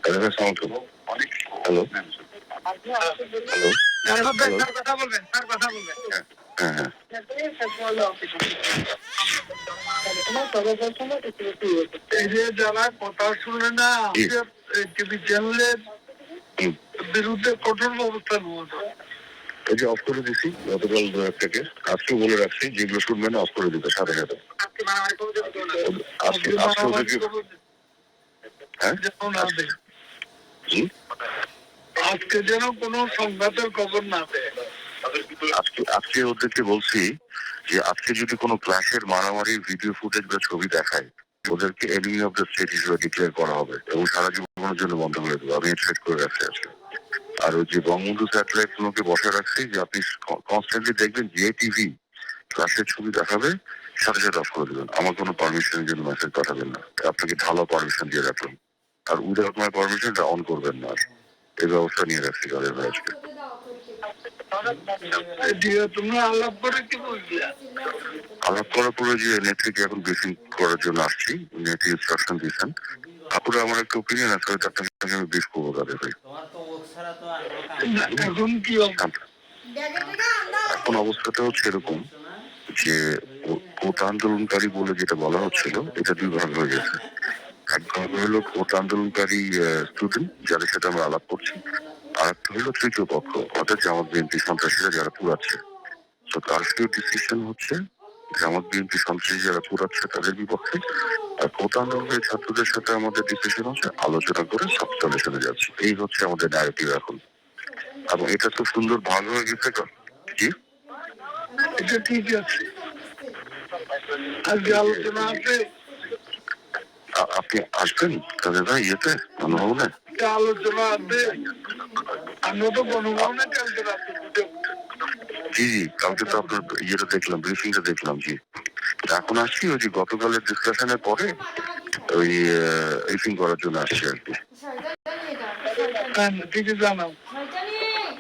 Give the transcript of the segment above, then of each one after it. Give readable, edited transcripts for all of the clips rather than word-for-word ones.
Hello, hello, কথা বলবেন, sir কথা বলবেন। হ্যাঁ, হ্যাঁ। এই যে যারা কথা শুনে না, টিভি চ্যানেলের বিরুদ্ধে কঠোর ব্যবস্থা নেওয়া যায়। এই যে অফ করে দিছি গতকাল থেকে, আজকে বলে রাখছি যেগুলো শুনবেন অফ করে দিতে সাথে সাথে। আজকে যেন কোনো সংঘাতের খবর না দেয়। আজকে ওদেরকে বলছি যে আজকে যদি কোনো ক্লাসের মারামারি ভিডিও ফুটেজ বা ছবি দেখায়, ওদেরকে এনিমি অফ দ্য স্টেট হিসেবে ডিক্লেয়ার করা হবে এবং সারা জীবনের জন্য বন্ধ করে দেবো। আমি সেট করে রাখছি আজকে। আর ওই যে বঙ্গবন্ধু স্যাটেলাইট গুলোকে বসে রাখছি যে আপনি কনস্ট্যান্টলি দেখবেন যে টিভি ক্লাসের ছবি দেখাবে সাথে সাথে অফ করে দেবেন। আমার কোনো পারমিশনের জন্য মেসেজ পাঠাবেন না। আপনাকে ঢালা পারমিশন দিয়ে রাখলাম। আর উইদাউট মাই পারমিশনটা অন করবেন না। এই ব্যবস্থা নিয়ে রাখছি তাদের আজকে। আলাপ করার পরে যে নেত্রীকে এখন ব্রিফিং করার জন্য আসছি, নেত্রী ইনস্ট্রাকশন দিয়েছেন। আপুরা আমার একটা ওপিনিয়ন আছে, আপনার সঙ্গে আমি ব্রিফ করবো তাদের ভাই। এখন কি এখন অবস্থাটা হচ্ছে এরকম যে কোটা আন্দোলনকারী বলে যেটা বলা হচ্ছিল, এটা দুই ভাগ হয়ে গেছে। এক ভাগ হলো কোটা আন্দোলনকারী স্টুডেন্ট যাদের সাথে আমরা আলাপ করছি, আর একটা হলো তৃতীয় পক্ষ অর্থাৎ জামাত বিএনপি সন্ত্রাসীরা যারা পুরাচ্ছে। তো কারফিউ ডিসিশন হচ্ছে জামাত বিএনপি সন্ত্রাসী যারা পুরাচ্ছে তাদের বিপক্ষে, আর কোটা আন্দোলনের ছাত্রদের সাথে আমাদের ডিসিশন হচ্ছে আলোচনা করে সব সলিউশনে যাচ্ছে। এই হচ্ছে আমাদের ন্যারেটিভ এখন, এবং এটা খুব সুন্দর ভাগ হয়ে গেছে। জি, এটা ঠিক আছে। আজকে আলোচনা আছে, আপনি আসবেন তাদের ভাই ইয়েতে গণভবনে? আলোচনা আছে, আমরা তো গণভবনে কালকে রাতে। জি জি, কালকে তো আপনার ইয়েটা দেখলাম, ব্রিফিংটা দেখলাম। জি, এখন আসছি ওই যে গতকালের ডিসকাশনের পরে ওই ব্রিফিং করার জন্য আসছি আর কি। ঠিক আছে, জানাও।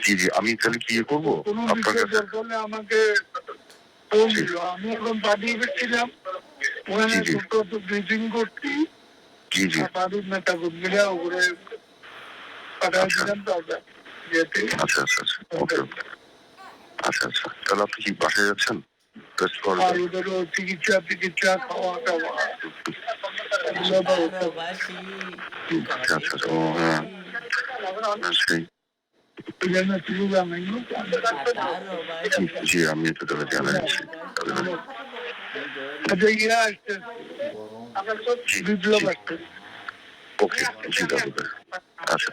জি জি, আমি তাহলে কি করবো আপনার কাছে? আমাকে আমি এখন পাঠিয়ে গেছিলাম ওখানে ব্রিফিং করছি। জি জি, বাড়ির নেতা কর্মীরা ওপরে পাঠাচ্ছিলাম। আচ্ছা আচ্ছা আচ্ছা, ওকে ওকে, আচ্ছা আচ্ছা। তাহলে আপনি কি বাসায় যাচ্ছেন? চিকিৎসা খাওয়া দাওয়া। আচ্ছা আচ্ছা, ও হ্যাঁ, সেই জি, আমি তো তাহলে জানাচ্ছি। বিপ্লব আসছে। ওকে, জি দাদু ভাই। আচ্ছা,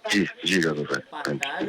জি জি দাদু ভাই, থ্যাংক ইউ।